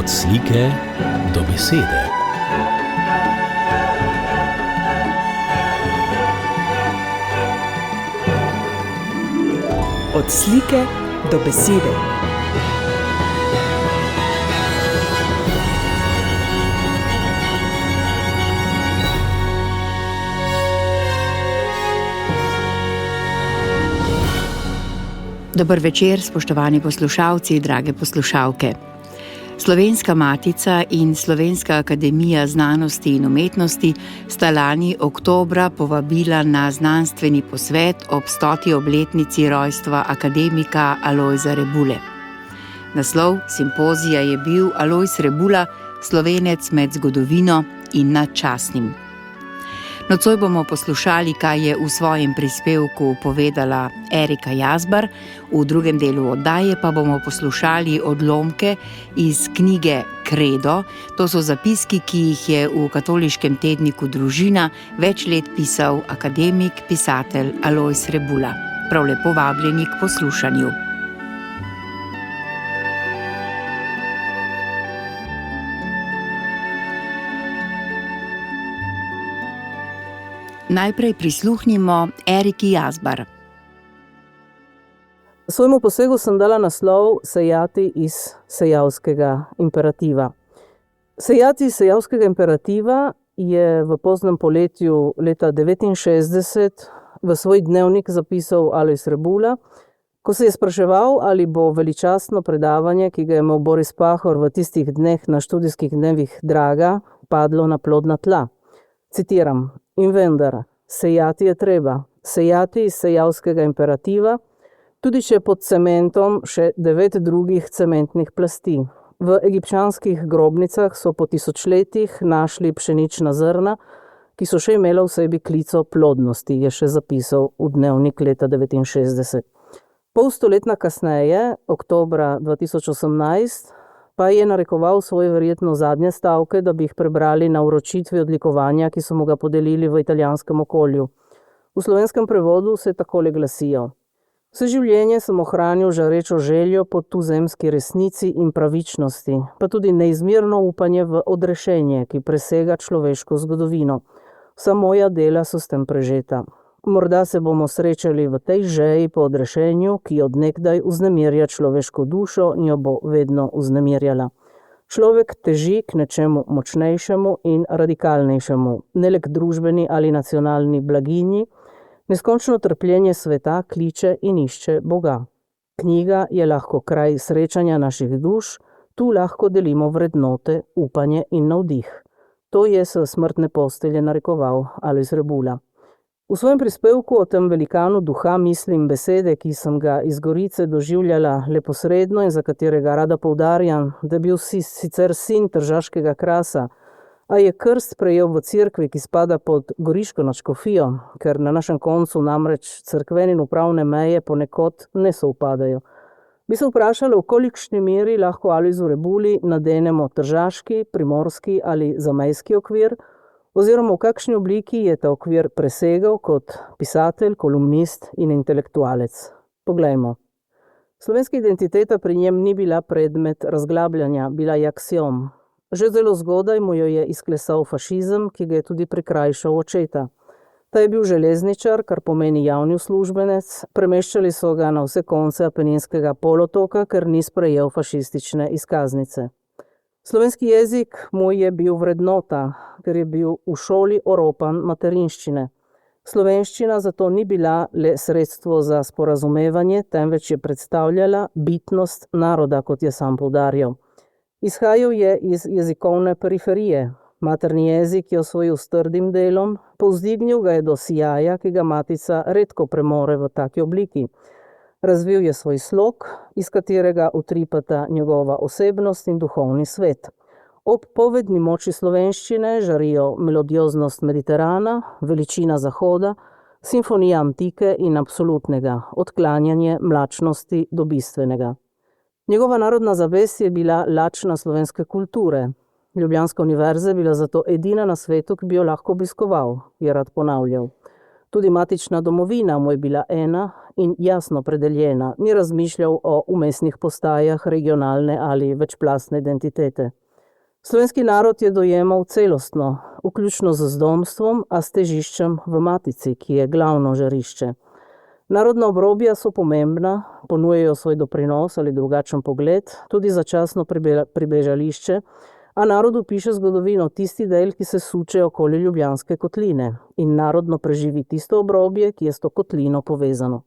Od slike do besede. Od slike do besede. Dober večer, spoštovani poslušalci, drage poslušalke. Slovenska matica in Slovenska akademija znanosti in umetnosti sta lani oktobra povabila na znanstveni posvet ob 100. obletnici rojstva akademika Alojza Rebule. Naslov simpozija je bil Alojz Rebula, Slovenec med zgodovino in nad častnim. Nocoj bomo poslušali, kaj je v svojem prispevku povedala Erika Jazbar, v drugem delu oddaje pa bomo poslušali odlomke iz knjige Kredo. To so zapiski, ki jih je v katoliškem tedniku Družina več let pisal akademik, pisatelj Alojz Rebula. Prav lepo vabljeni k poslušanju. Najprej prisluhnimo Eriki Jazbar. Svojemu posegu sem dala naslov Sejati iz sejavskega imperativa. Sejati iz sejavskega imperativa je v poznem poletju leta 1969 v svoj dnevnik zapisal Alojz Rebula, ko se je spraševal, ali bo veličastno predavanje, ki ga je imel Boris Pahor v tistih dneh na študijskih dnevih Draga, padlo na plodna tla. Citiram: In vendar, sejati je treba, sejati iz sejavskega imperativa, tudi če pod cementom še 9 drugih cementnih plasti. V egipčanskih grobnicah so po tisočletjih našli pšenična zrna, ki so še imela v sebi klico plodnosti, je še zapisal v dnevnik leta 1969. Pol stoletja kasneje, oktobra 2018, pa je narekoval svoje verjetno zadnje stavke, da bi jih prebrali na vročitvi odlikovanja, ki so mu ga podelili v italijanskem okolju. V slovenskem prevodu se takole glasijo: Vse življenje sem ohranil žarečo željo po tuzemski resnici in pravičnosti, pa tudi neizmerno upanje v odrešenje, ki presega človeško zgodovino. Vsa moja dela so s tem prežeta. Morda se bomo srečali v tej žeji po odrešenju, ki od nekdaj vznemirja človeško dušo in jo bo vedno vznemirjala. Človek teži k nečemu močnejšemu in radikalnejšemu, ne le k družbeni ali nacionalni blaginji. Neskončno trpljenje sveta kliče in išče Boga. Knjiga je lahko kraj srečanja naših duš, tu lahko delimo vrednote, upanje in navdih. To je s smrtne postelje narekoval Alojz Rebula. V svojem prispevku o tem velikanu duha mislim besede, ki sem ga iz Gorice doživljala leposredno in za katerega rada poudarjam, da je bil sicer sin tržaškega krasa, a je krst prejel v cerkvi, ki spada pod goriško nadškofijo, ker na našem koncu namreč cerkvene in upravne meje ponekod ne sovpadajo. Bi se vprašali, v kolikšni meri lahko Alojzu Rebuli nadenemo tržaški, primorski ali zamejski okvir, oziroma v kakšni obliki je ta okvir presegal kot pisatelj, kolumnist in intelektualec. Poglejmo. Slovenska identiteta pri njem ni bila predmet razglabljanja, bila je aksiom. Že zelo zgodaj mu jo je izklesal fašizem, ki ga je tudi prikrajšal očeta. Ta je bil železničar, kar pomeni javni uslužbenec, premeščali so ga na vse konce Apeninskega polotoka, ker ni sprejel fašistične izkaznice. Slovenski jezik mu je bil vrednota, ker je bil v šoli oropan materinščine. Slovenščina zato ni bila le sredstvo za sporazumevanje, temveč je predstavljala bitnost naroda, kot je sam poudarjal. Izhajal je iz jezikovne periferije. Materni jezik je osvojil s trdim delom, povzdignil ga je do sijaja, ki ga matica redko premore v taki obliki. Razvil je svoj slog, iz katerega utripata njegova osebnost in duhovni svet. Ob povedni moči slovenščine žarijo melodioznost Mediterana, veličina Zahoda, simfonija antike in absolutnega, odklanjanje mlačnosti do bistvenega. Njegova narodna zavest je bila lačna slovenske kulture. Ljubljanska univerza je bila zato edina na svetu, ki bi jo lahko obiskoval, je rad ponavljal. Tudi matična domovina mu je bila ena in jasno predeljena, ni razmišljal o umestnih postajah regionalne ali večplastne identitete. Slovenski narod je dojemal celostno, vključno z zdomstvom, a s težiščem v matici, ki je glavno žarišče. Narodna obrobja so pomembna, ponujajo svoj doprinos ali drugačen pogled, tudi začasno pribežališče, a narodu piše zgodovino tisti del, ki se suče okoli Ljubljanske kotline in narodno preživi tisto obrobje, ki je s to kotlino povezano.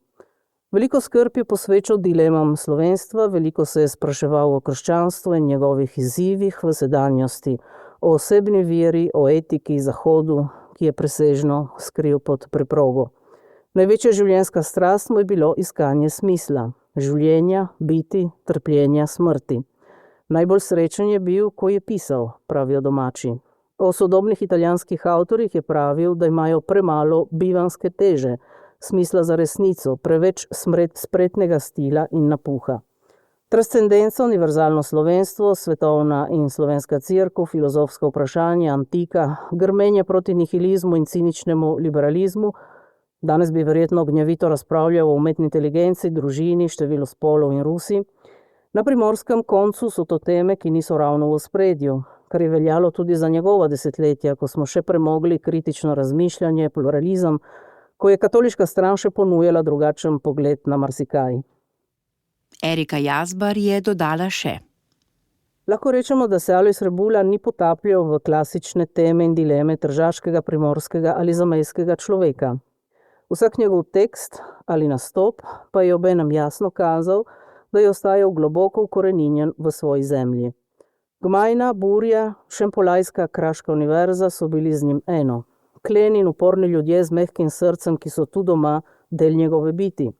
Veliko skrb je posvečal dilemam slovenstva, veliko se je spraševal o krščanstvu in njegovih izzivih v sedanjosti, o osebni veri, o etiki Zahodu, ki je presežno skril pod preprogo. Največja življenjska strast mu je bilo iskanje smisla, življenja, biti, trpljenja, smrti. Najbolj srečen je bil, ko je pisal, pravijo domači. O sodobnih italijanskih avtorjih je pravil, da imajo premalo bivanske teže, smisla za resnico, preveč spretnega stila in napuha. Transcendenca, univerzalno slovenstvo, svetovna in slovenska cerkev, filozofska vprašanja, antika, grmenje proti nihilizmu in ciničnemu liberalizmu. Danes bi verjetno gnjavito razpravljal o umetni inteligenci, družini, številu spolov in Rusi. Na primorskem koncu so to teme, ki niso ravno v ospredju, kar je veljalo tudi za njegova desetletja, ko smo še premogli kritično razmišljanje, pluralizem, ko je katoliška stran še ponujala drugačen pogled na marsikaj. Erika Jazbar je dodala še. Lahko rečemo, da se Alojz Rebula ni potapljal v klasične teme in dileme tržaškega, primorskega ali zamejskega človeka. Vsak njegov tekst ali nastop pa je obenem jasno kazal, da je ostajal globoko ukoreninjen v svoji zemlji. Gmajna, Burja, Šempolajska, Kraška univerza so bili z njim eno. Kleni in uporni ljudje z mehkim srcem, ki so tu doma del njegove biti.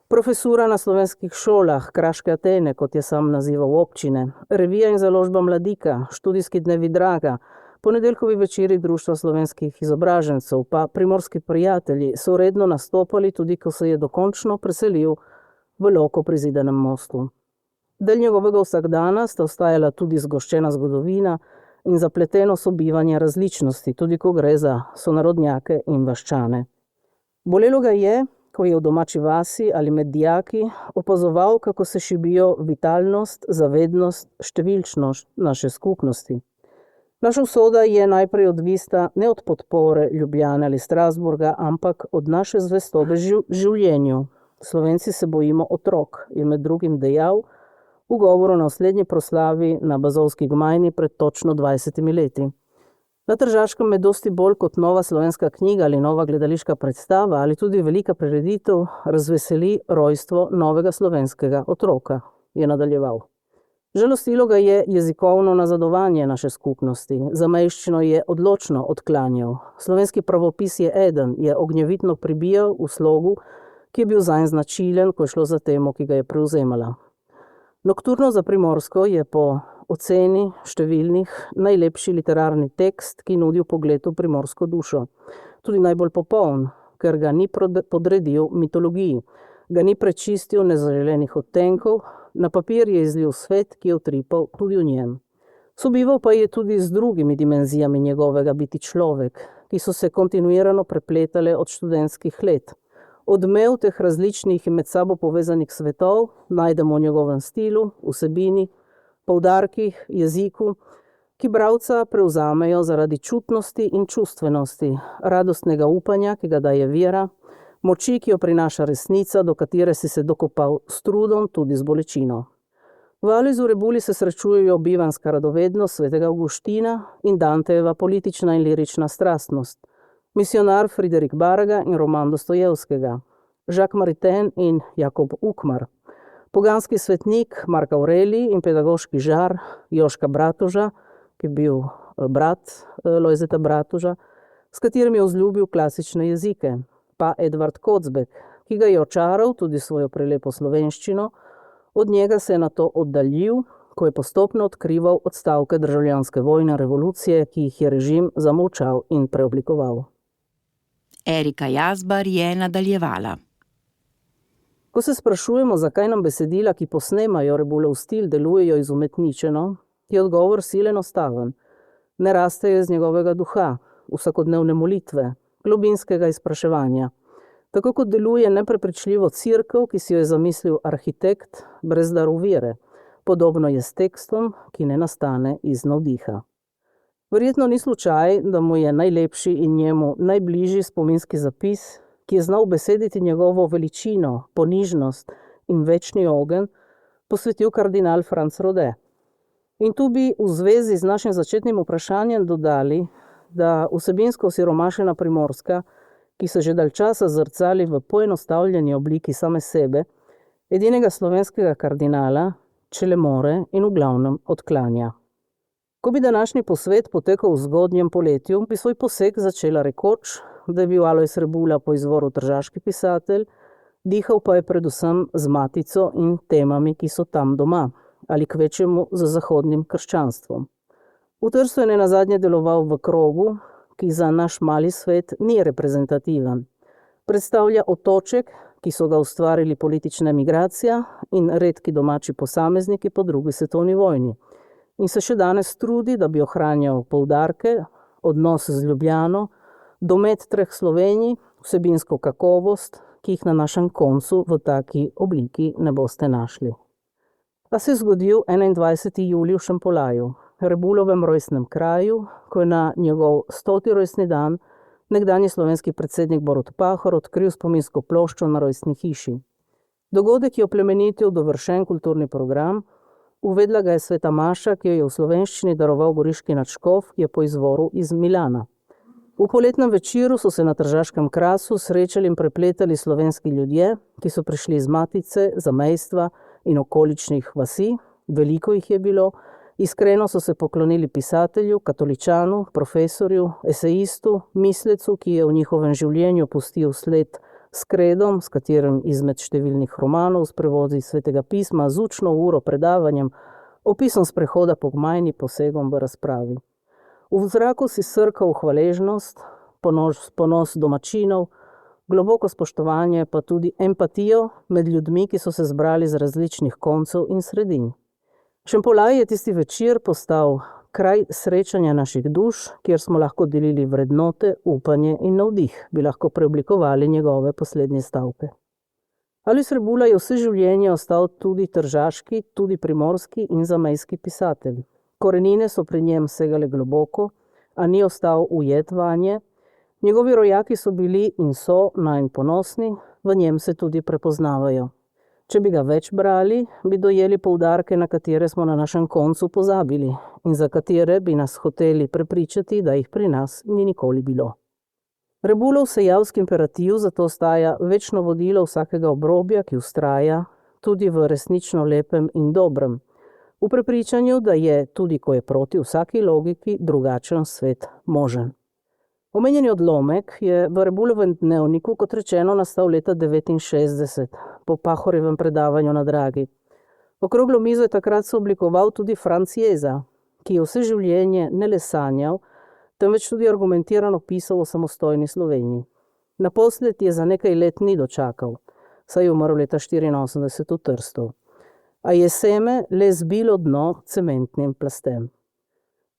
Profesura na slovenskih šolah, Kraške Atene, kot je sam nazival občine, revija in založba Mladika, študijski dnevi Draga, ponedeljkovi večeri Društva slovenskih izobražencev, pa Primorski prijatelji so redno nastopali, tudi ko se je dokončno preselil v Loko pri Zidanem mostu. Del njegovega vsakdana sta ostajala tudi zgoščena zgodovina in zapleteno sobivanje različnosti, tudi ko gre za sonarodnjake in vaščane. Bolelo ga je, ko je v domači vasi ali med dijaki opazoval, kako se šibijo vitalnost, zavednost, številčnost naše skupnosti. Naša usoda je najprej odvisna ne od podpore Ljubljane ali Strasburga, ampak od naše zvestobe življenju. Slovenci se bojimo otrok, je med drugim dejal v govoru na oslednji proslavi na Bazovski gmajni pred točno 20 leti. Na Tržaškem me dosti bolj kot nova slovenska knjiga ali nova gledališka predstava ali tudi velika prireditev razveseli rojstvo novega slovenskega otroka, je nadaljeval. Žalostilo ga je jezikovno nazadovanje naše skupnosti, zamejščino je odločno odklanjal. Slovenski pravopis je eden, je ognjevitno pribijal v slogu, ki je bil zanj značilen, ko je šlo za temo, ki ga je prevzemala. Nokturno za Primorsko je po oceni številnih najlepši literarni tekst, ki nudi vpogled v primorsko dušo. Tudi najbolj popoln, ker ga ni podredil mitologiji, ga ni prečistil nezaželenih odtenkov, na papir je izlil svet, ki je utripal tudi v njem. Sobival pa je tudi z drugimi dimenzijami njegovega biti človek, ki so se kontinuirano prepletale od študentskih let. Odmev teh različnih in med sabo povezanih svetov najdemo v njegovem stilu, vsebini, poudarkih, jeziku, ki bralca prevzamejo zaradi čutnosti in čustvenosti, radostnega upanja, ki ga daje vera, moči, ki jo prinaša resnica, do katere si se dokopal s trudom, tudi z bolečino. V Alojzu Rebuli se srečujejo bivanska radovednost svetega Avguština in Dantejeva politična in lirična strastnost, misionar Friderik Baraga in roman Dostojevskega, Jacques Maritain in Jakob Ukmar, poganski svetnik Mark Aurelij in pedagoški žar Joška Bratoža, ki je bil brat Lojzeta Bratoža, s katerim je vzljubil klasične jezike, pa Edvard Kocbek, ki ga je očaral tudi svojo prelepo slovenščino, od njega se je nato oddaljil, ko je postopno odkrival odstavke državljanske vojne revolucije, ki jih je režim zamolčal in preoblikoval. Erika Jazbar je nadaljevala. Ko se sprašujemo, zakaj nam besedila, ki posnemajo Rebulov stil, delujejo izumetničeno, je odgovor silen enostaven. Ne rastejo iz njegovega duha, vsakodnevne molitve, globinskega izpraševanja. Tako kot deluje neprepričljivo cerkev, ki si jo je zamislil arhitekt brez daru vere. Podobno je s tekstom, ki ne nastane iz navdiha. Verjetno ni slučaj, da mu je najlepši in njemu najbližji spominski zapis, ki je znal besediti njegovo veličino, ponižnost in večni ogenj, posvetil kardinal Franc Rode. In tu bi v zvezi z našim začetnim vprašanjem dodali, da vsebinsko osiromašena Primorska, ki se že dalj časa zrcali v poenostavljeni obliki same sebe, edinega slovenskega kardinala, če le more in v glavnem odklanja. Ko bi današnji posvet potekal v zgodnjem poletju, bi svoj poseg začela rekoč, da je bil Alojz Rebula po izvoru tržaški pisatelj, dihal pa je predvsem z matico in temami, ki so tam doma, ali kvečjemu z zahodnim krščanstvom. V Trstu je nenazadnje deloval v krogu, ki za naš mali svet ni reprezentativen. Predstavlja otoček, ki so ga ustvarili politična emigracija in redki domači posamezniki po drugi svetovni vojni. In se še danes trudi, da bi ohranjal poudarke, odnos z Ljubljano, domet treh Slovenij, vsebinsko kakovost, ki jih na našem koncu v taki obliki ne boste našli. Pa se je zgodil 21. julij v Šempolaju, Rebulovem rojstnem kraju, ko je na njegov 100. rojstni dan nekdanji slovenski predsednik Borut Pahor odkril spominsko ploščo na rojstni hiši. Dogodek je oplemenitil dovršen kulturni program, uvedla ga je sveta maša, ki jo je v slovenščini daroval goriški nadškof, ki je po izvoru iz Milana. V poletnem večeru so se na Tržaškem krasu srečali in prepletali slovenski ljudje, ki so prišli iz Matice, zamejstva in okoličnih vasi, veliko jih je bilo, iskreno so se poklonili pisatelju, katoličanu, profesorju, esejistu, mislecu, ki je v njihovem življenju pustil sled s kredom, s katerim izmed številnih romanov, s prevodi svetega pisma, z učno uro, predavanjem, opisom sprehoda po gmajni, posegom v razpravi. V zraku si srkal hvaležnost, ponos domačinov, globoko spoštovanje, pa tudi empatijo med ljudmi, ki so se zbrali z različnih koncev in sredin. Šempolaj je tisti večer postal kraj srečanja naših duš, kjer smo lahko delili vrednote, upanje in navdih, bi lahko preoblikovali njegove poslednje stavke. Alojz Rebula je vse življenje ostal tudi tržaški, tudi primorski in zamejski pisatelj. Korenine so pri njem segale globoko, a ni ostal ujet vanje. Njegovi rojaki so bili in so nanj ponosni, v njem se tudi prepoznavajo. Če bi ga več brali, bi dojeli poudarke, na katere smo na našem koncu pozabili in za katere bi nas hoteli prepričati, da jih pri nas ni nikoli bilo. Rebulov sejavski imperativ zato ostaja večno vodilo vsakega obrobja, ki vztraja tudi v resnično lepem in dobrem, v prepričanju, da je, tudi ko je proti vsaki logiki, drugačen svet možen. Omenjeni odlomek je v Rebulovem dnevniku, kot rečeno, nastal leta 1969, po Pahorjevem predavanju na Dragi. Okroglo mizo je takrat sooblikoval tudi Franc Jeza, ki je vse življenje ne le sanjal, temveč tudi argumentirano pisal o samostojni Sloveniji. Naposled je za nekaj let ni dočakal, saj je umrl leta 1984 v Trstu. A je seme le zbilo dno cementnim plastem.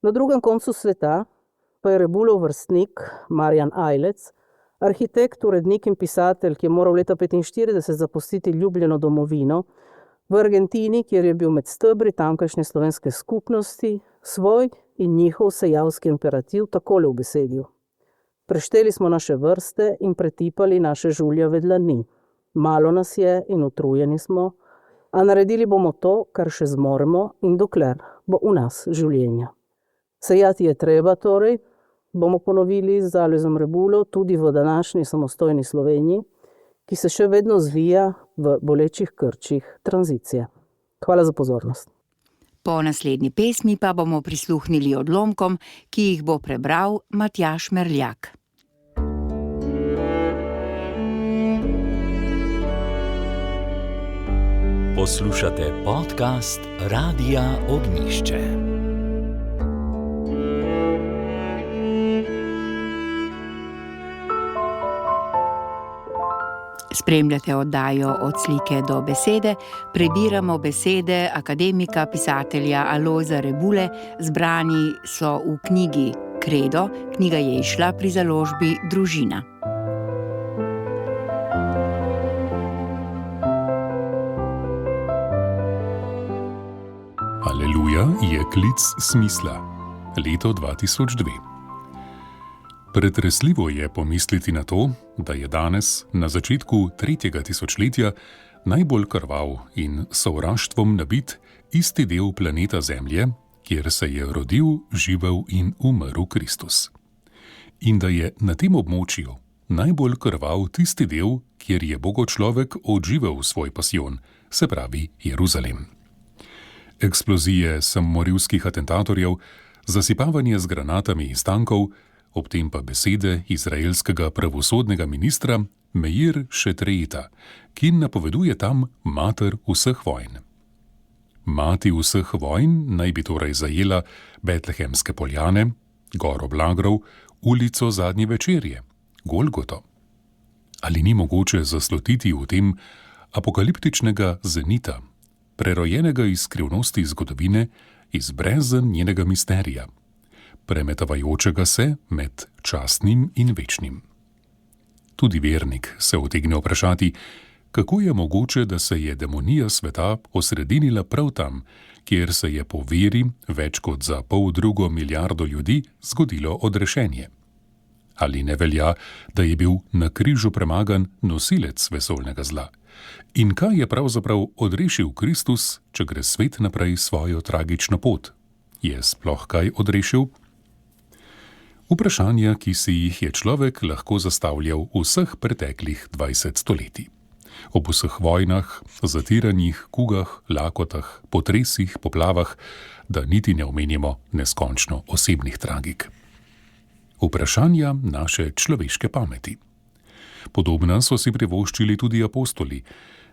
Na drugem koncu sveta pa je Rebulov vrstnik Marjan Ajlec, arhitekt, urednik in pisatelj, ki je moral leta 1945 zapustiti ljubljeno domovino, v Argentini, kjer je bil med stebri tamkajšnje slovenske skupnosti, svoj in njihov sejavski imperativ takole ubesedil. Prešteli smo naše vrste in pretipali naše žuljave dlani. Malo nas je in utrujeni smo, a naredili bomo to, kar še zmoremo in dokler bo v nas življenja. Sejati je treba torej, bomo ponovili z Alojzom Rebulo tudi v današnji samostojni Sloveniji, ki se še vedno zvija v bolečih krčih tranzicije. Hvala za pozornost. Po naslednji pesmi pa bomo prisluhnili odlomkom, ki jih bo prebral Matjaž Merljak. Poslušate podcast Radia Ognjišče. Spremljate oddajo Od slike do besede, prebiramo besede akademika, pisatelja Alojza Rebule, zbrani so v knjigi Kredo, knjiga je izšla pri založbi Družina. Aleluja je klic smisla. Leto 2002. Pretresljivo je pomisliti na to, da je danes, na začetku 3. tisočletja, najbolj krvav in sovraštvom nabit isti del planeta Zemlje, kjer se je rodil, živel in umrl Kristus. In da je na tem območju najbolj krvav tisti del, kjer je bogočlovek odživel svoj pasijon, se pravi Jeruzalem. Eksplozije samomorilskih atentatorjev, zasipavanje z granatami iz tankov, ob tem pa besede izraelskega pravosodnega ministra Meir Šetreita, ki napoveduje tam mater vseh vojn. Mati vseh vojn naj bi torej zajela Betlehemske poljane, Goro Blagrov, ulico Zadnje večerje, Golgoto. Ali ni mogoče zaslutiti v tem apokaliptičnega zenita, prerojenega iz skrivnosti zgodovine, iz brezen njenega misterija, premetavajočega se med častnim in večnim? Tudi vernik se utegne vprašati, kako je mogoče, da se je demonija sveta osredinila prav tam, kjer se je po veri več kot za 500 milijardo ljudi zgodilo odrešenje. Ali ne velja, da je bil na križu premagan nosilec vesoljnega zla? In kaj je pravzaprav odrešil Kristus, če gre svet naprej svojo tragično pot? Je sploh kaj odrešil? Vprašanja, ki si jih je človek lahko zastavljal vseh preteklih 20 stoletij. Ob vseh vojnah, zatiranjih, kugah, lakotah, potresih, poplavah, da niti ne omenimo neskončno osebnih tragik. Vprašanja naše človeške pameti. Podobna so si privoščili tudi apostoli,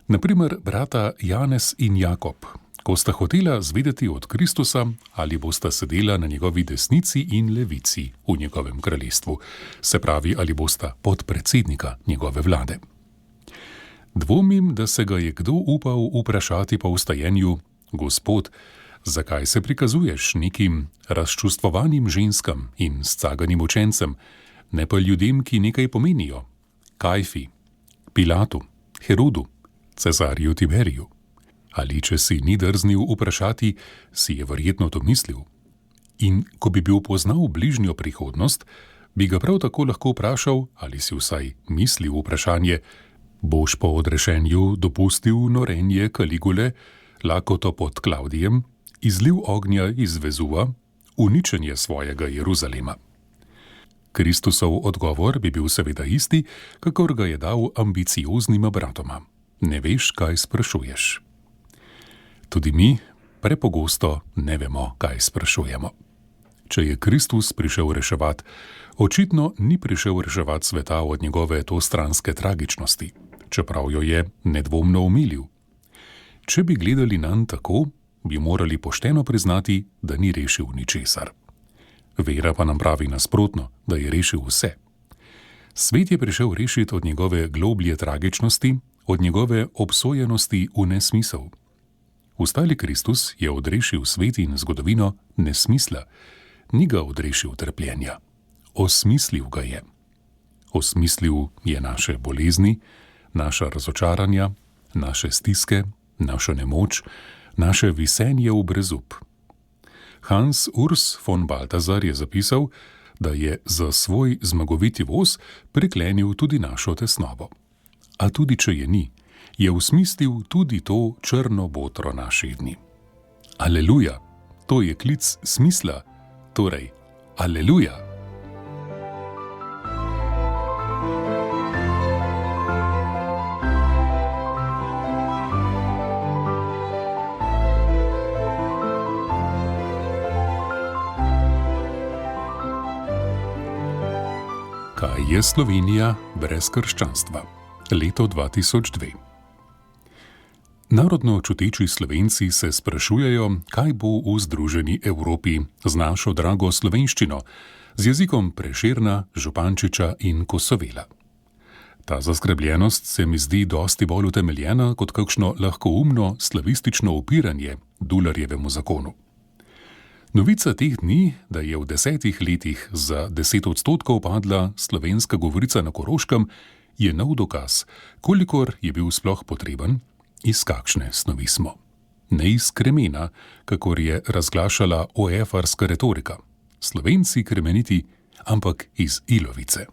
na primer brata Janez in Jakob, ko sta hotela zvedeti od Kristusa, ali bosta sedela na njegovi desnici in levici v njegovem kraljestvu, se pravi, ali bosta podpredsednika njegove vlade. Dvomim, da se ga je kdo upal vprašati po vstajenju: Gospod, zakaj se prikazuješ nekim razčustvovanim ženskam in scaganim učencem, ne pa ljudem, ki nekaj pomenijo? Kajfi, Pilatu, Herodu, Cezarju Tiberiju. Ali če si ni drznil vprašati, si je verjetno to mislil. In ko bi bil poznal bližnjo prihodnost, bi ga prav tako lahko vprašal, ali si vsaj mislil vprašanje: boš po odrešenju dopustil norenje Kaligule, lakoto pod Klavdijem, izliv ognja iz Vezuva, uničenje svojega Jeruzalema? Kristusov odgovor bi bil seveda isti, kakor ga je dal ambicioznima bratoma: ne veš, kaj sprašuješ. Tudi mi prepogosto ne vemo, kaj sprašujemo. Če je Kristus prišel reševati, očitno ni prišel reševati sveta od njegove tostranske tragičnosti, čeprav jo je nedvomno omilil. Če bi gledali nanj tako, bi morali pošteno priznati, da ni rešil ničesar. Vera pa nam pravi nasprotno, da je rešil vse. Svet je prišel rešiti od njegove globlje tragičnosti, od njegove obsojenosti v nesmisel. Vstali Kristus je odrešil svet in zgodovino nesmisla, ni ga odrešil trpljenja. Osmislil ga je. Osmislil je naše bolezni, naša razočaranja, naše stiske, našo nemoč, naše visenje v brezup. Hans Urs von Balthasar je zapisal, da je za svoj zmagoviti voz priklenil tudi našo tesnobo. A tudi če je ni, je usmislil tudi to črno botro naših dni. Aleluja, to je klic smisla, torej aleluja. Kaj je Slovenija brez krščanstva? Leto 2002. Narodno čuteči Slovenci se sprašujejo, kaj bo v združeni Evropi z našo drago slovenščino, z jezikom Prešerna, Župančiča in Kosovela. Ta zaskrbljenost se mi zdi dosti bolj utemeljena kot kakšno lahkoumno slavistično upiranje Dularjevemu zakonu. Novica teh dni, da je v 10 letih za 10% padla slovenska govorica na Koroškem, je nov dokaz, kolikor je bil sploh potreben, iz kakšne snovi smo. Ne iz kremena, kakor je razglašala OF-arska retorika. Slovenci kremeniti, ampak iz ilovice.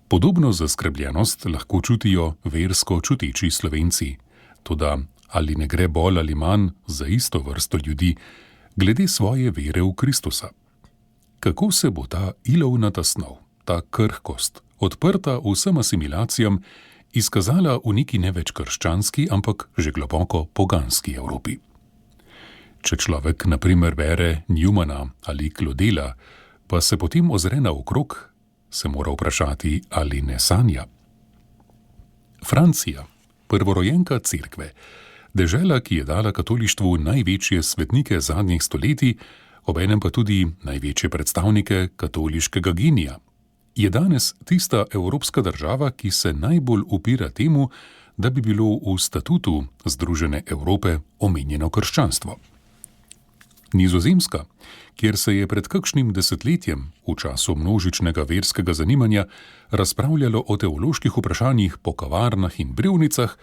Podobno zaskrbljenost lahko čutijo versko čuteči Slovenci, toda ali ne gre bolj ali manj za isto vrsto ljudi, glede svoje vere v Kristusa. Kako se bo ta ilovnata snov, ta krhkost, odprta vsem asimilacijam, izkazala v neki ne več krščanski, ampak že globoko poganski Evropi? Če človek na primer bere Newmana ali Claudela, pa se potem ozre naokrog, se mora vprašati, ali ne sanja. Francija, prvorojenka cerkve, dežela, ki je dala katolištvu največje svetnike zadnjih stoletij, obenem pa tudi največje predstavnike katoliškega genija, je danes tista evropska država, ki se najbolj upira temu, da bi bilo v statutu Združene Evrope omenjeno krščanstvo. Nizozemska, kjer se je pred kakšnim desetletjem, v času množičnega verskega zanimanja, razpravljalo o teoloških vprašanjih po kavarnah in brevnicah,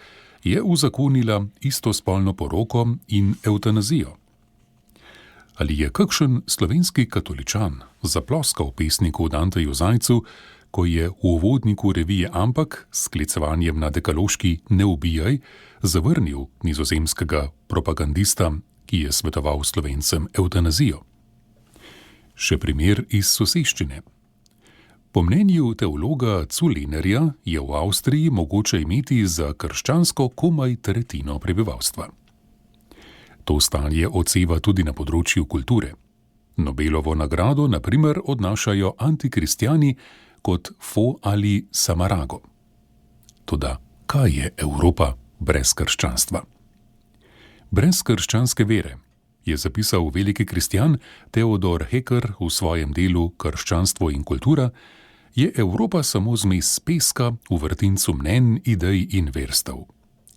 je uzakonila istospolno poroko in evtanazijo. Ali je kakšen slovenski katoličan zaploskal pesniku Danteju Zajcu, ko je v uvodniku revije Ampak s sklicevanjem na dekaloški Ne ubijaj zavrnil nizozemskega propagandista, ki je svetoval Slovencem evtanazijo? Še primer iz soseščine. Po mnenju teologa Zulenerja je v Avstriji mogoče imeti za krščansko komaj tretjino prebivalstva. To stanje odseva tudi na področju kulture. Nobelovo nagrado, na primer, odnašajo antikristjani kot Fo ali Samarago. Toda kaj je Evropa brez krščanstva? Brez krščanske vere, je zapisal veliki kristjan Theodor Hecker v svojem delu Krščanstvo in kultura, je Evropa samo zmes peska v vrtincu mnenj, idej in verstev.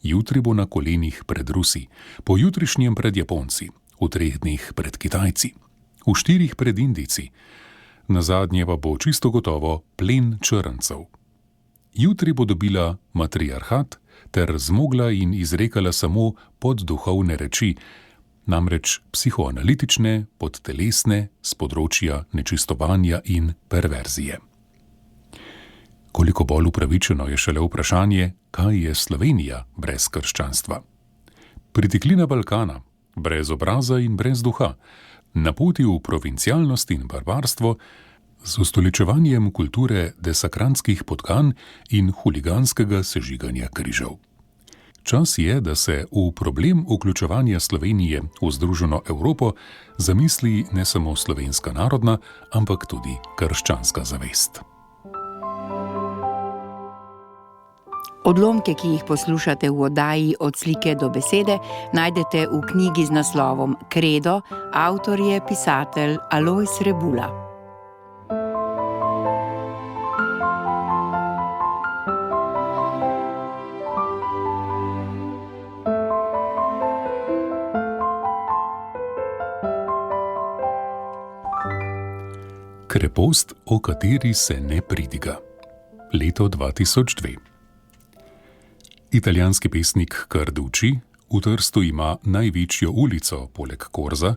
Jutri bo na kolenih pred Rusi, pojutrišnjem pred Japonci, v 3 dneh pred Kitajci, v 4 pred Indijci, nazadnje pa bo čisto gotovo plen črncev. Jutri bo dobila matriarhat ter zmogla in izrekala samo podduhovne reči, namreč psihoanalitične, podtelesne, z področja nečistovanja in perverzije. Koliko bolj upravičeno je šele vprašanje, kaj je Slovenija brez krščanstva. Pritiklina Balkana, brez obraza in brez duha, na poti v provincialnost in barbarstvo, z ustoličevanjem kulture desakranskih podgan in huliganskega sežiganja križev. Čas je, da se v problem vključevanja Slovenije v Združeno Evropo zamisli ne samo slovenska narodna, ampak tudi krščanska zavest. Odlomke, ki jih poslušate v oddaji Od slike do besede, najdete v knjigi z naslovom Kredo, avtor je pisatelj Alojz Rebula. Krepost, o kateri se ne pridiga. Leto 2002. Italijanski pesnik Carducci, v Trstu ima največjo ulico poleg Korza,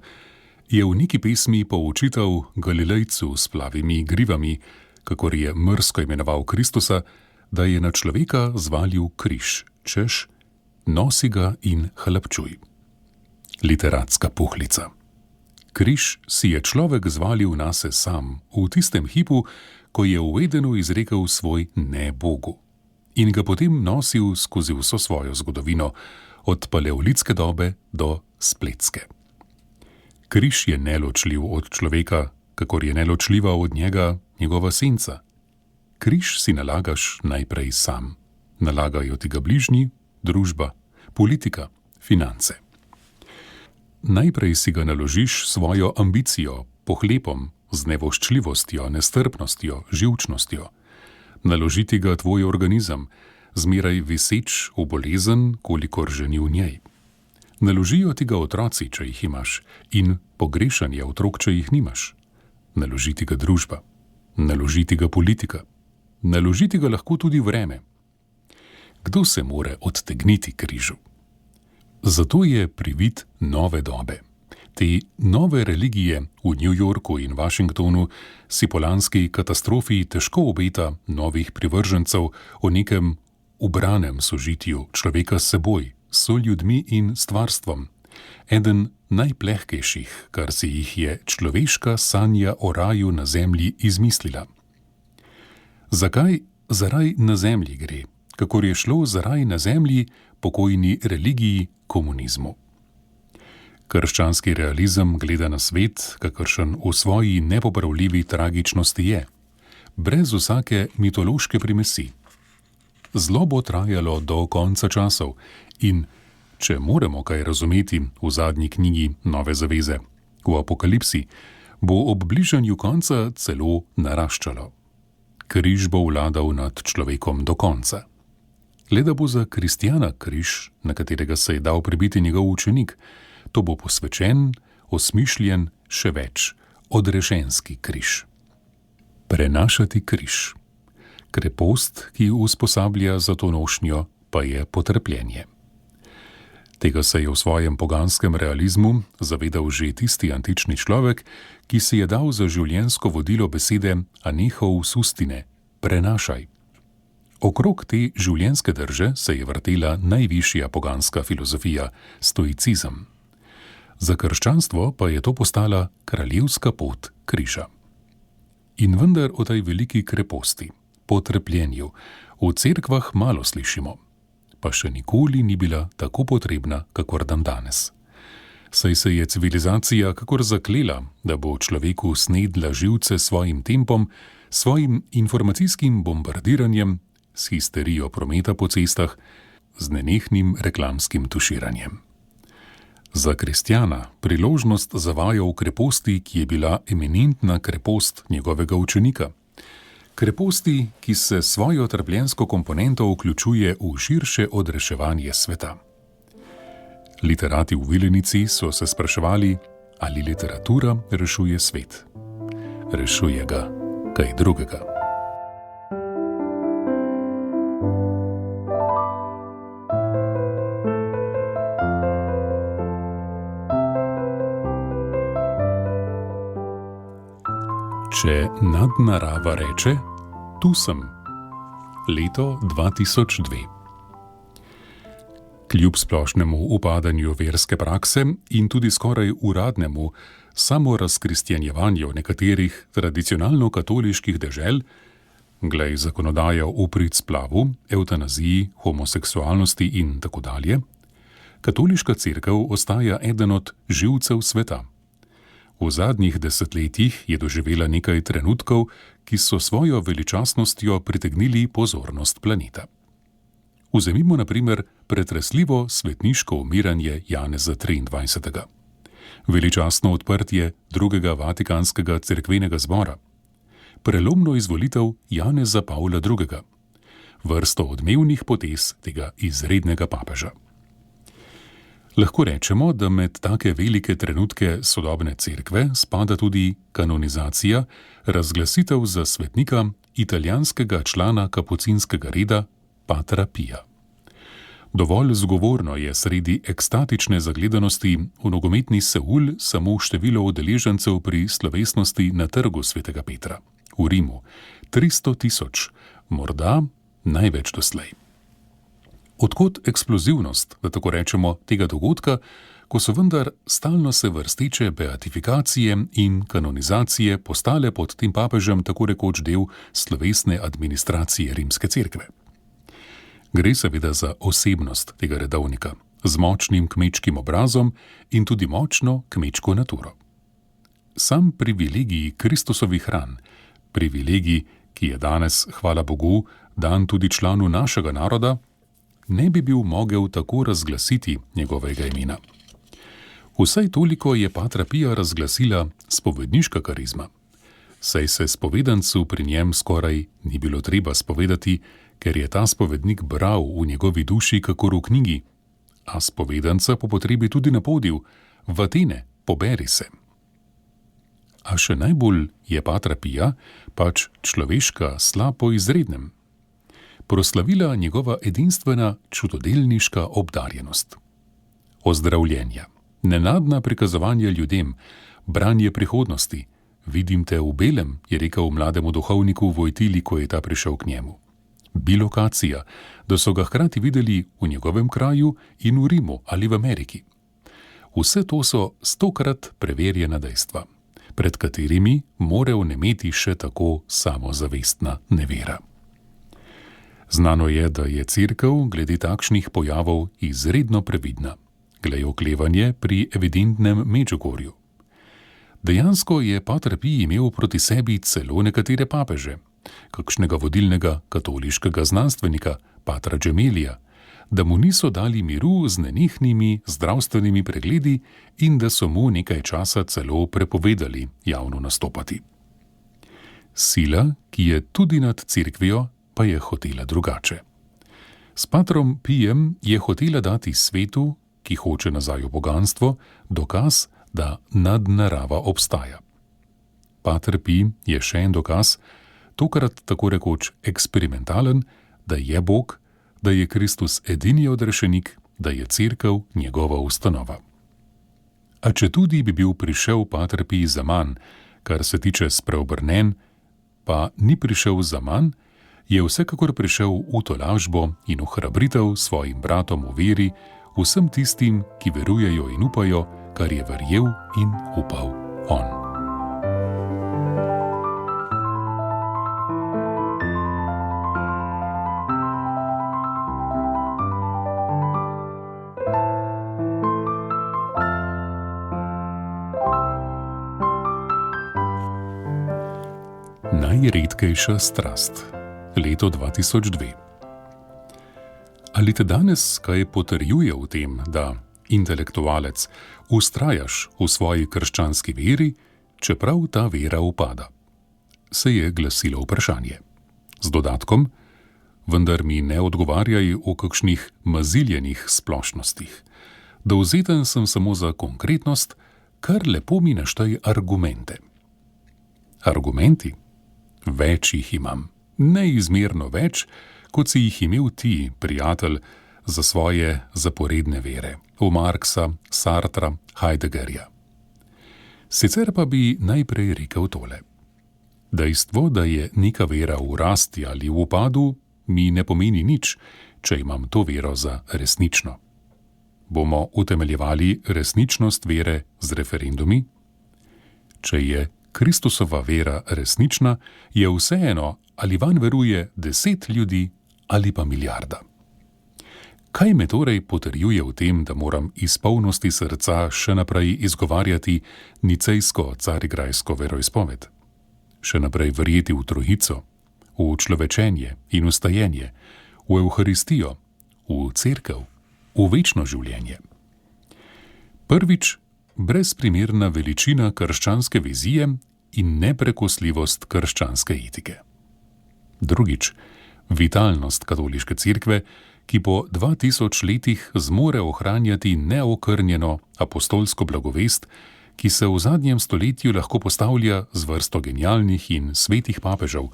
je v neki pesmi poučital Galilejcu s plavimi grivami, kakor je mrsko imenoval Kristusa, da je na človeka zvalil križ, češ, nosi ga in hlapčuj. Literatska puhlica. Križ si je človek zvalil nase sam, v tistem hipu, ko je v Edenu izrekel svoj ne Bogu, in ga potem nosil skozi vso svojo zgodovino, od paleolitske dobe do spletske. Križ je neločljiv od človeka, kakor je neločljiva od njega njegova senca. Križ si nalagaš najprej sam. Nalagajo ti ga bližnji, družba, politika, finance. Najprej si ga naložiš svojo ambicijo, pohlepom, z nevoščljivostjo, nestrpnostjo, živčnostjo. Naložiti ga tvoj organizem, zmeraj viseč v bolezen, kolikor že ni v njej. Naložijo ti ga otroci, če jih imaš, in pogrešanje otrok, če jih nimaš. Naloži ti ga družba, naloži ti ga politika, naloži ti ga lahko tudi vreme. Kdo se more odtegniti križu? Zato je privid nove dobe. Te nove religije v New Yorku in Washingtonu si po lanski katastrofi težko obeta novih privržencev o nekem ubranem sožitju človeka s seboj, soljudmi in stvarstvom. Eden najplehkejših, kar si jih je človeška sanja o raju na zemlji izmislila. Zakaj za raj na zemlji gre, kakor je šlo za raj na zemlji pokojni religiji komunizmu? Krščanski realizem gleda na svet, kakršen v svoji nepopravljivi tragičnosti je, brez vsake mitološke primesi. Zlo bo trajalo do konca časov in, če moramo kaj razumeti v zadnji knjigi Nove zaveze, v Apokalipsi, bo ob bližanju konca celo naraščalo. Križ bo vladal nad človekom do konca. Le da bo za kristjana križ, na katerega se je dal pribiti njegov učenik, to bo posvečen, osmišljen, še več, odrešenski križ. Prenašati križ. Krepost, ki usposablja za to nošnjo, pa je potrpljenje. Tega se je v svojem poganskem realizmu zavedal že tisti antični človek, ki si je dal za življenjsko vodilo besede anehov sustine, prenašaj. Okrog te življenjske drže se je vrtela najvišja poganska filozofija, stoicizem. Za krščanstvo pa je to postala kraljevska pot križa. In vendar o tej veliki kreposti, potrpljenju, v cerkvah malo slišimo, pa še nikoli ni bila tako potrebna, kakor dandanes. Saj se je civilizacija kakor zaklela, da bo človeku snedla živce svojim tempom, svojim informacijskim bombardiranjem, s histerijo prometa po cestah, z nenehnim reklamskim tuširanjem. Za kristjana priložnost zavaja v kreposti, ki je bila eminentna krepost njegovega učenika. Kreposti, ki se svojo trpljensko komponento vključuje v širše odreševanje sveta. Literati v Vilenici so se spraševali, ali literatura rešuje svet. Rešuje ga kaj drugega. Če nadnarava reče, tu sem. Leto 2002. Kljub splošnemu upadanju verske prakse in tudi skoraj uradnemu samorazkristjanjevanju nekaterih tradicionalno-katoliških dežel, glej zakonodajo v prid splavu, evtanaziji, homoseksualnosti in tako dalje, katoliška cerkev ostaja eden od živcev sveta. V zadnjih desetletjih je doživela nekaj trenutkov, ki so svojo veličastnostjo pritegnili pozornost planeta. Vzemimo na primer pretresljivo svetniško umiranje Janeza 23. Veličastno odprtje drugega Vatikanskega cerkvenega zbora, prelomno izvolitev Janeza Pavla II., vrsto odmevnih potez tega izrednega papeža. Lahko rečemo, da med take velike trenutke sodobne cerkve spada tudi kanonizacija, razglasitev za svetnika italijanskega člana kapucinskega reda Patra Pija. Dovolj zgovorno je sredi ekstatične zagledanosti v nogometni Seul samo število udeležencev pri slovesnosti na trgu svetega Petra v Rimu, 300 000, morda največ doslej. Odkot eksplozivnost, da tako rečemo, tega dogodka, ko so vendar stalno se vrsteče beatifikacije in kanonizacije postale pod tem papežem tako rekoč del slovesne administracije rimske cerkve. Gre seveda za osebnost tega redovnika, z močnim kmečkim obrazom in tudi močno kmečko naturo. Sam privilegij Kristusovih ran, privilegij, ki je danes, hvala Bogu, dan tudi članu našega naroda, ne bi bil mogel tako razglasiti njegovega imena. Vsaj toliko je Patra Pija razglasila spovedniška karizma, saj se spovedancu pri njem skoraj ni bilo treba spovedati, ker je ta spovednik bral v njegovi duši kakor v knjigi, a spovedanca po potrebi tudi napodil: v Atene, poberi se. A še najbolj je Patra Pija pač človeška sla po izrednem. Proslavila njegova edinstvena čudodelniška obdarjenost. Ozdravljenja, nenadna prikazovanja ljudem, branje prihodnosti. Vidim te v belem, je rekel mlademu duhovniku Vojtili, ko je ta prišel k njemu. Bilokacija, da so ga hkrati videli v njegovem kraju in v Rimu ali v Ameriki. Vse to so 100-krat preverjena dejstva, pred katerimi more vnemeti še tako samozavestna nevera. Znano je, da je Cerkev glede takšnih pojavov izredno previdna, glej oklevanje pri evidentnem Medžugorju. Dejansko je Pater Pij imel proti sebi celo nekatere papeže, kakšnega vodilnega katoliškega znanstvenika, patra Gemelija, da mu niso dali miru z nenehnimi zdravstvenimi pregledi in da so mu nekaj časa celo prepovedali javno nastopati. Sila, ki je tudi nad Cerkvijo, pa je hotela drugače. S patrom Pijem je hotela dati svetu, ki hoče nazaj v poganstvo, dokaz, da nadnarava obstaja. Pater Pij je še en dokaz, tokrat tako rekoč eksperimentalen, da je Bog, da je Kristus edini odrešenik, da je Cerkev njegova ustanova. A četudi bi bil prišel Pater Pij zaman, kar se tiče spreobrnenj, pa ni prišel zaman, je vsekakor prišel v tolažbo in v hrabritev svojim bratom v veri, vsem tistim, ki verujejo in upajo, kar je verjel in upal on. Najredkejša strast. Leto 2002. Ali te danes kaj potrjuje v tem, da intelektualec vztrajaš v svoji krščanski veri, čeprav ta vera upada? Se je glasilo vprašanje. Z dodatkom: vendar mi ne odgovarjaj o kakšnih maziljenih splošnostih. Dovzeten sem samo za konkretnost, kar lepo mi naštaj argumente. Argumenti? Več jih imam. Neizmerno več, kot si jih imel ti, prijatelj, za svoje zaporedne vere, v Marxa, Sartra, Heideggerja. Sicer pa bi najprej rekel tole. Dejstvo, da je neka vera v rasti ali v upadu, mi ne pomeni nič, če imam to vero za resnično. Bomo utemeljevali resničnost vere z referendumi? Če je Kristusova vera resnična, je vseeno, ali vanj veruje 10 ljudi ali pa milijarda. Kaj me torej potrjuje v tem, da moram iz polnosti srca še naprej izgovarjati nicejsko-carigrajsko veroizpoved? Še naprej verjeti v trojico, v človečenje in vstajenje, v Evharistijo, v Cerkev, v večno življenje? Prvič, brezprimerna veličina krščanske vizije in neprekosljivost krščanske etike. Drugič, vitalnost katoliške cerkve, ki po 2000 letih zmore ohranjati neokrnjeno apostolsko blagovest, ki se v zadnjem stoletju lahko postavlja z vrsto genialnih in svetih papežev,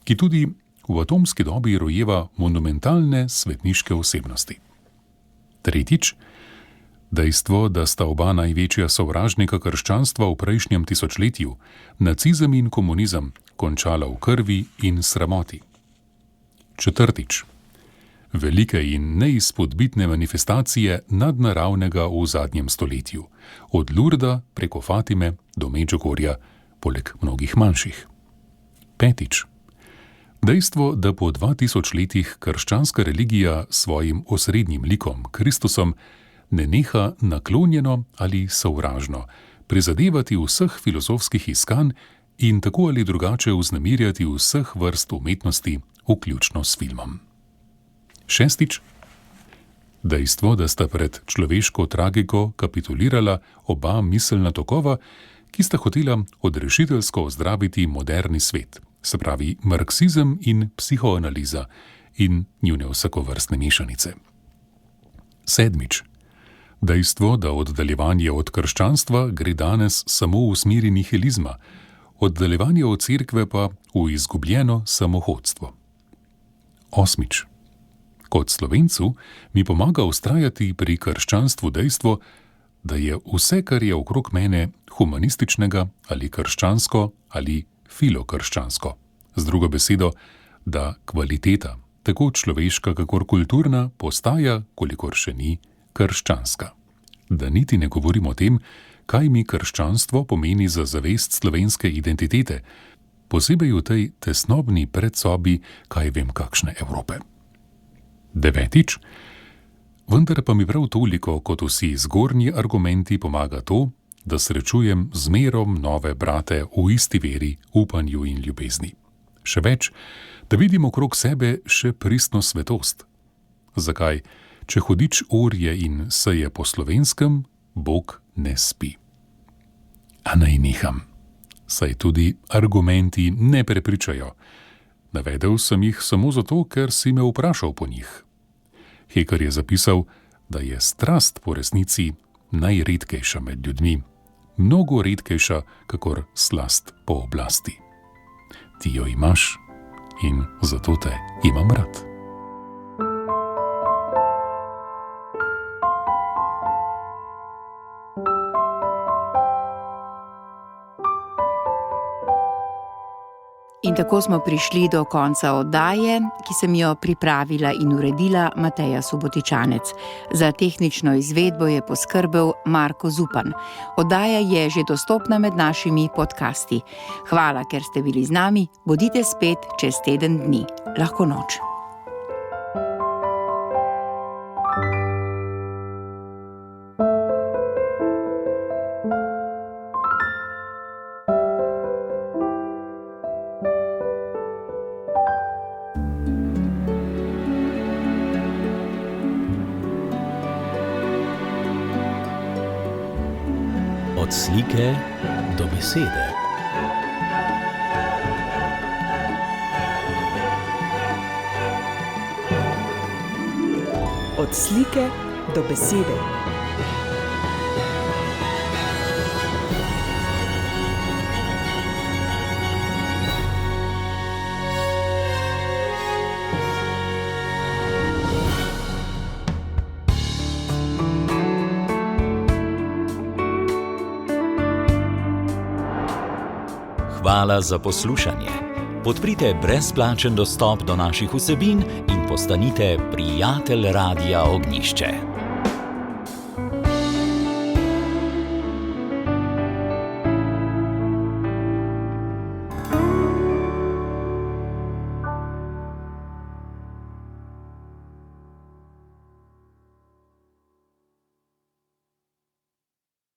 ki tudi v atomski dobi rojeva monumentalne svetniške osebnosti. Tretjič, dejstvo, da sta oba največja sovražnika krščanstva v prejšnjem tisočletju, nacizem in komunizem, končala v krvi in sramoti. Četrtič, velike in neizpodbitne manifestacije nadnaravnega v zadnjem stoletju, od Lurda preko Fatime do Medžugorja, poleg mnogih manjših. Petič, dejstvo, da po 2000 letih krščanska religija s svojim osrednjim likom, Kristusom, ne neha naklonjeno ali sovražno prizadevati vseh filozofskih iskanj in tako ali drugače vznemirjati vseh vrst umetnosti, vključno s filmom. Šestič, dejstvo, da sta pred človeško tragiko kapitulirala oba miselna tokova, ki sta hotela odrešiteljsko ozdraviti moderni svet, se pravi marksizem in psihoanaliza in njune vsakovrstne mešanice. 7. Dejstvo, da oddaljevanje od krščanstva gre danes samo v smeri nihilizma, oddaljevanje od cerkve pa v izgubljeno samohodstvo. 8. Kot Slovencu mi pomaga vztrajati pri krščanstvu dejstvo, da je vse, kar je okrog mene, humanističnega ali krščansko ali filokrščansko. Z drugo besedo, da kvaliteta, tako človeška kakor kulturna, postaja, kolikor še ni, krščanska. Da niti ne govorim o tem, kaj mi krščanstvo pomeni za zavest slovenske identitete, posebej v tej tesnobni predsobi, kaj vem kakšne Evrope. 9. Vendar pa mi prav toliko, kot vsi zgornji argumenti, pomaga to, da srečujem zmerom nove brate v isti veri, upanju in ljubezni. Še več, da vidim okrog sebe še pristno svetost. Zakaj, če hudič orje in seje po slovenskem, Bog ne spi? A naj neham, saj tudi argumenti ne prepričajo. Navedel sem jih samo zato, ker si me vprašal po njih. Heker je zapisal, da je strast po resnici najredkejša med ljudmi, mnogo redkejša, kakor slast po oblasti. Ti jo imaš in zato te imam rad. In tako smo prišli do konca oddaje, ki sem jo pripravila in uredila Mateja Subotičanec. Za tehnično izvedbo je poskrbel Marko Zupan. Oddaja je že dostopna med našimi podcasti. Hvala, ker ste bili z nami. Bodite spet čez teden dni. Lahko noč. Od slike do besede. Od slike do besede. Hvala za poslušanje. Podprite brezplačen dostop do naših vsebin in postanite prijatelj Radia Ognjišče.